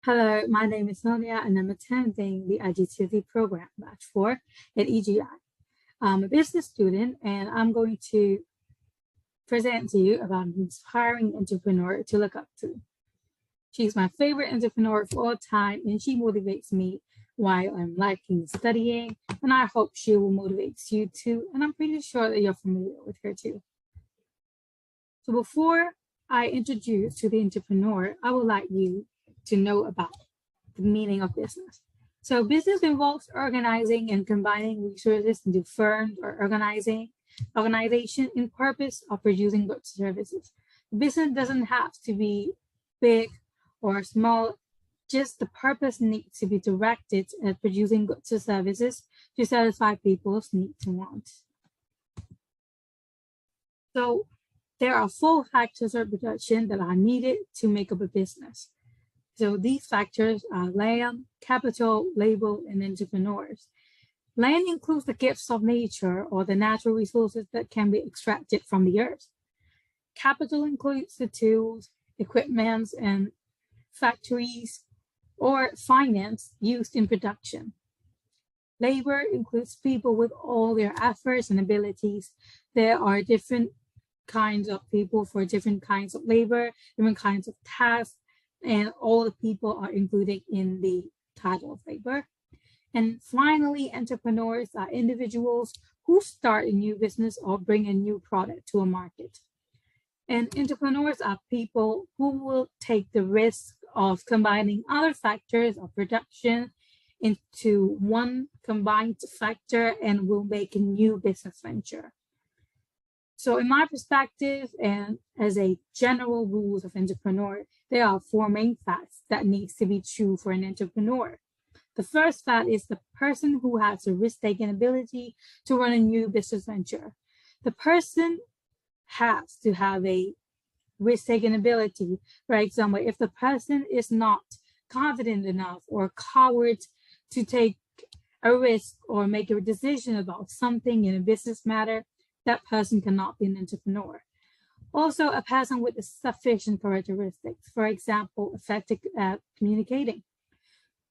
Hello, my name is Sonia and I'm attending the IGCSE program batch 4 at EGI. I'm a business student and I'm going to present to you about an inspiring entrepreneur to look up to. She's my favorite entrepreneur of all time and she motivates me while I'm liking studying, and I hope she will motivate you too, and I'm pretty sure that you're familiar with her too. So before I introduce to the entrepreneur, I would like you to know about the meaning of business. So business involves organizing and combining resources into firms or organization in purpose of producing goods and services. Business doesn't have to be big or small, just the purpose needs to be directed at producing goods or services to satisfy people's needs and wants. So there are 4 factors of production that are needed to make up a business. So these factors are land, capital, labor, and entrepreneurs. Land includes the gifts of nature or the natural resources that can be extracted from the earth. Capital includes the tools, equipment, and factories or finance used in production. Labor includes people with all their efforts and abilities. There are different kinds of people for different kinds of labor, different kinds of tasks, and all the people are included in the title of labor. And finally, entrepreneurs are individuals who start a new business or bring a new product to a market. And entrepreneurs are people who will take the risk of combining other factors of production into one combined factor and will make a new business venture. So in my perspective, and as a general rules of entrepreneur, there are 4 main facts that needs to be true for an entrepreneur. The first fact is the person who has the risk-taking ability to run a new business venture. The person has to have a risk-taking ability. For example, if the person is not confident enough or coward to take a risk or make a decision about something in a business matter, that person cannot be an entrepreneur. Also, a person with sufficient characteristics, for example, effective at communicating.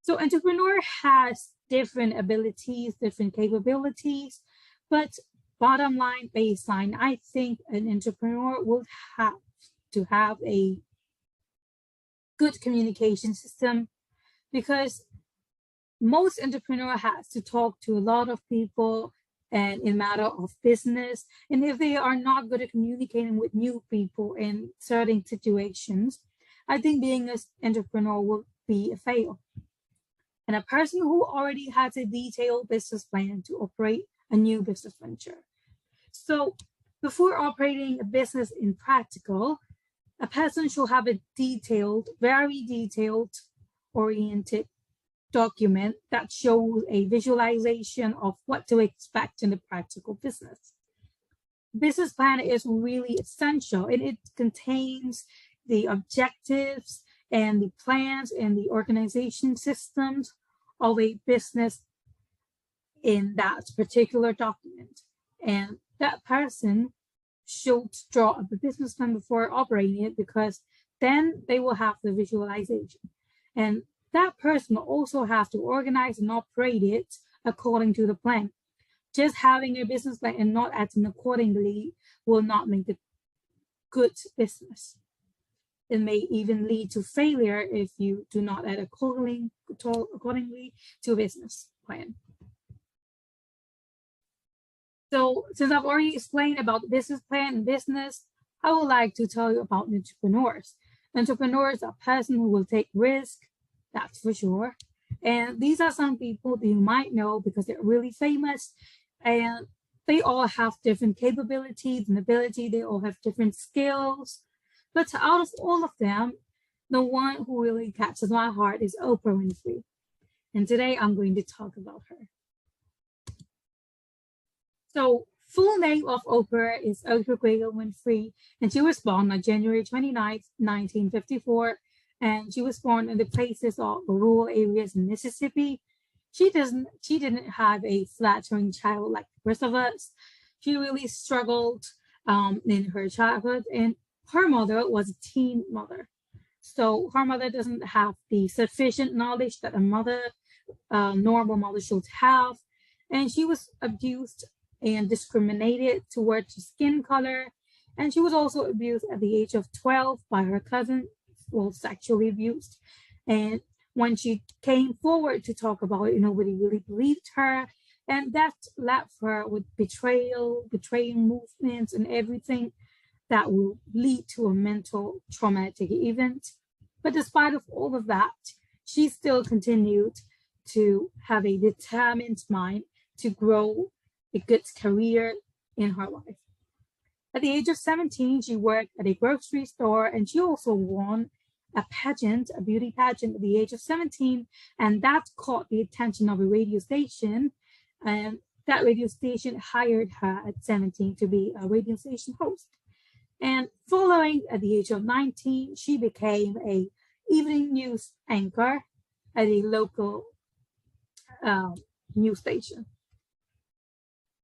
So entrepreneur has different abilities, different capabilities, but bottom line, baseline, I think an entrepreneur will have to have a good communication system, because most entrepreneur has to talk to a lot of people and in matter of business. And if they are not good at communicating with new people in certain situations, I think being an entrepreneur will be a fail. And a person who already has a detailed business plan to operate a new business venture. So before operating a business in practical, a person should have a detailed, very detailed oriented document that shows a visualization of what to expect in the practical business. Business plan is really essential, and it contains the objectives and the plans and the organization systems of a business in that particular document. And that person should draw up a business plan before operating it, because then they will have the visualization. And that person will also have to organize and operate it according to the plan. Just having a business plan and not acting accordingly will not make a good business. It may even lead to failure if you do not act accordingly to a business plan. So since I've already explained about the business plan and business, I would like to tell you about entrepreneurs. Entrepreneurs are persons who will take risk, that's for sure. And these are some people that you might know because they're really famous, and they all have different capabilities and ability. They all have different skills. But out of all of them, the one who really catches my heart is Oprah Winfrey. And today I'm going to talk about her. So full name of Oprah is Oprah Winfrey, and she was born on January 29th, 1954. And she was born in the places of rural areas in Mississippi. She didn't have a flattering child like the rest of us. She really struggled in her childhood, and her mother was a teen mother. So her mother doesn't have the sufficient knowledge that a mother, normal mother, should have. And she was abused and discriminated towards her skin color. And she was also abused at the age of 12 by her cousin, well, sexually abused. And when she came forward to talk about it, nobody really believed her. And that left her with betrayal, betraying movements, and everything that will lead to a mental traumatic event. But despite of all of that, she still continued to have a determined mind to grow a good career in her life. At the age of 17, she worked at a grocery store, and she also won a pageant, a beauty pageant at the age of 17, and that caught the attention of a radio station. And that radio station hired her at 17 to be a radio station host. And following at the age of 19, she became a evening news anchor at a local news station.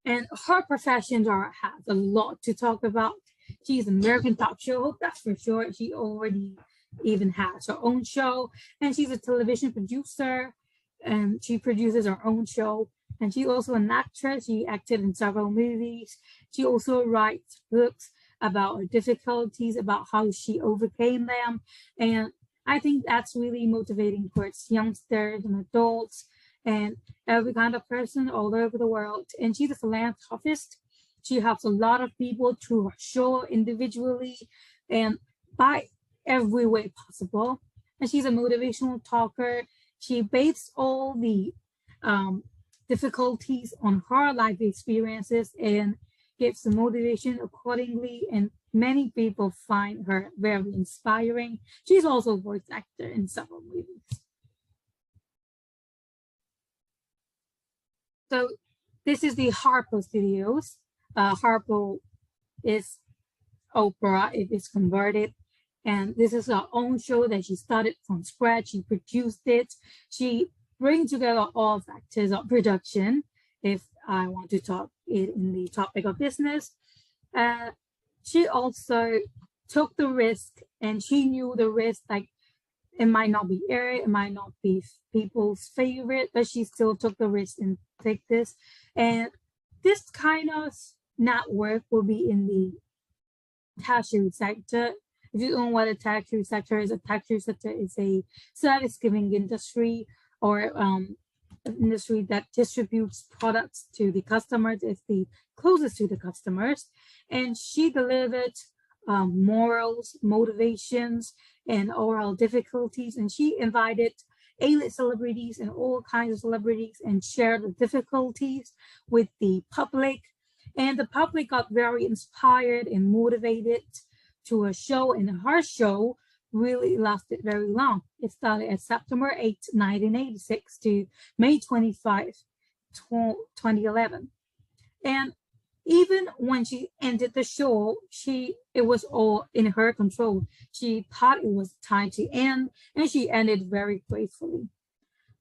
And her profession has a lot to talk about. She's an American talk show, that's for sure. She already even has her own show, and she's a television producer, and she produces her own show. And she's also an actress. She acted in several movies. She also writes books about her difficulties, about how she overcame them. And I think that's really motivating towards youngsters and adults and every kind of person all over the world. And she's a philanthropist. She helps a lot of people through her show individually and by every way possible. And she's a motivational talker. She bases all the difficulties on her life experiences and gives the motivation accordingly. And many people find her very inspiring. She's also a voice actor in several movies. So this is the Harpo Studios. Harpo is Oprah. It is converted. And this is her own show that she started from scratch. She produced it. She brings together all factors of production, if I want to talk it in the topic of business. She also took the risk, and she knew the risk, like it might not be aired, it might not be people's favorite, but she still took the risk and take this. And this kind of network will be in the tertiary sector. If you don't know what a tertiary sector is a service-giving industry or industry that distributes products to the customers. It's the closest to the customers. And she delivered morals, motivations, and oral difficulties. And she invited A-list celebrities and all kinds of celebrities and shared the difficulties with the public. And the public got very inspired and motivated to her show. And her show really lasted very long. It started at September 8, 1986 to May 25, 2011. And even when she ended the show, it was all in her control. She thought it was time to end, and she ended very gracefully.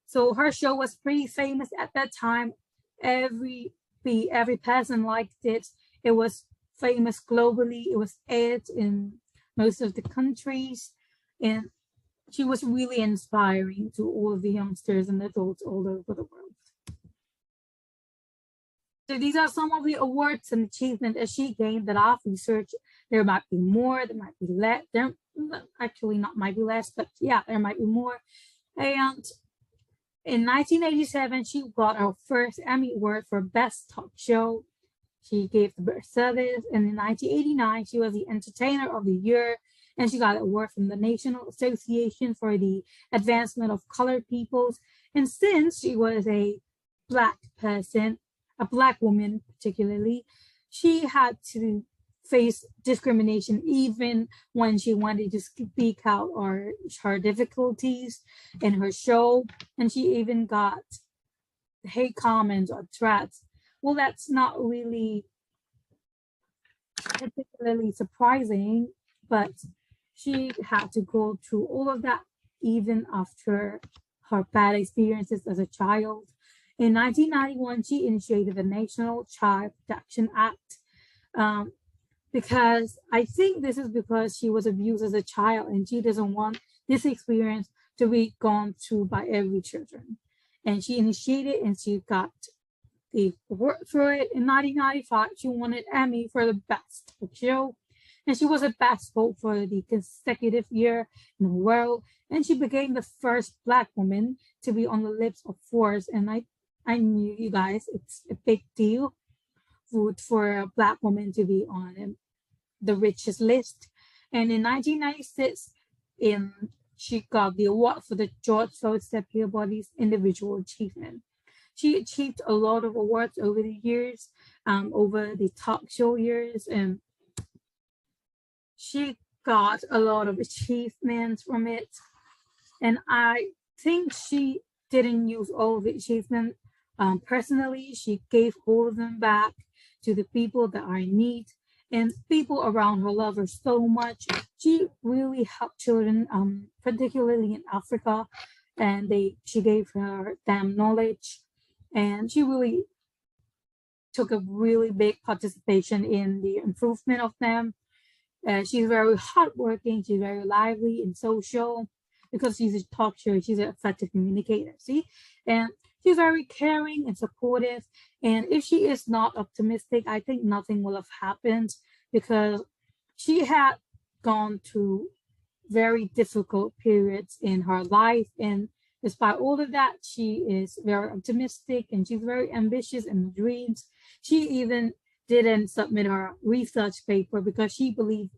So her show was pretty famous at that time. Every person liked it. It was famous globally. It was aired in most of the countries, and she was really inspiring to all of the youngsters and adults all over the world. So these are some of the awards and achievements that she gained that I've researched. There might be more, there might be less. There actually not might be less, but yeah, there might be more. And in 1987, she got her first Emmy Award for Best Talk Show. She gave the best service, and in 1989, she was the Entertainer of the Year, and she got an award from the National Association for the Advancement of Colored Peoples. And since she was a Black person, a Black woman particularly, she had to face discrimination even when she wanted to speak out or her difficulties in her show. And she even got hate comments or threats. Well, that's not really particularly surprising, but she had to go through all of that even after her bad experiences as a child. In 1991, she initiated the National Child Protection Act, because I think this is because she was abused as a child and she doesn't want this experience to be gone through by every children. And she initiated and she got the award for it. In 1995, she won an Emmy for the best show, and she was a best vote for the consecutive year in the world. And she became the first Black woman to be on the lips of Forbes. And I knew, you guys, it's a big deal for a Black woman to be on the richest list. And in 1996, in she got the award for the George Soros Peabody's Individual Achievement. She achieved a lot of awards over the years, over the talk show years, and she got a lot of achievements from it. And I think she didn't use all of the achievement personally. She gave all of them back to the people that are in need. And people around her love her so much. She really helped children, particularly in Africa, and she gave them knowledge, and she really took a really big participation in the improvement of them. She's very hardworking. She's very lively and social because she's a talk show. She's an effective communicator. See, and she's very caring and supportive. And if she is not optimistic, I think nothing will have happened because she had gone through very difficult periods in her life. And despite all of that, she is very optimistic and she's very ambitious in dreams. She even didn't submit her research paper because she believed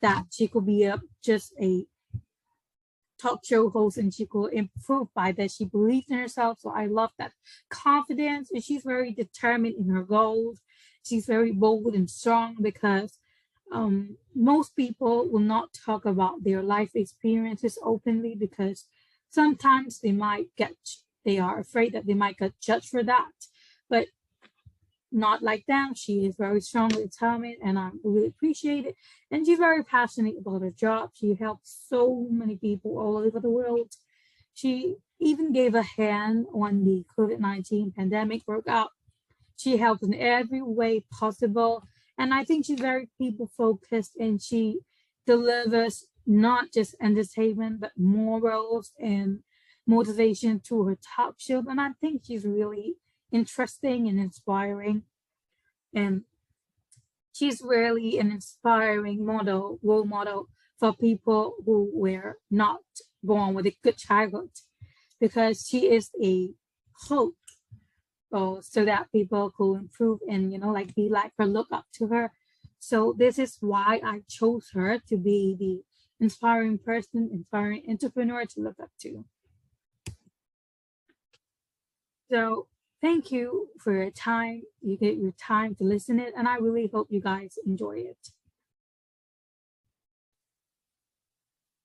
that she could be just a talk show host and she could improve by that. She believed in herself. So I love that confidence, and she's very determined in her goals. She's very bold and strong because most people will not talk about their life experiences openly because sometimes they are afraid that they might get judged for that. But not like them. She is very strongly determined, and I really appreciate it. And she's very passionate about her job. She helps so many people all over the world. She even gave a hand when the COVID-19 pandemic broke out. She helped in every way possible. And I think she's very people focused, and she delivers not just entertainment, but morals and motivation to her talk show. And I think she's really interesting and inspiring. And she's really an inspiring role model for people who were not born with a good childhood, because she is a hope so that people could improve and, like be like her, look up to her. So this is why I chose her to be the inspiring person, inspiring entrepreneur to look up to. So thank you for your time. You get your time to listen it, and I really hope you guys enjoy it.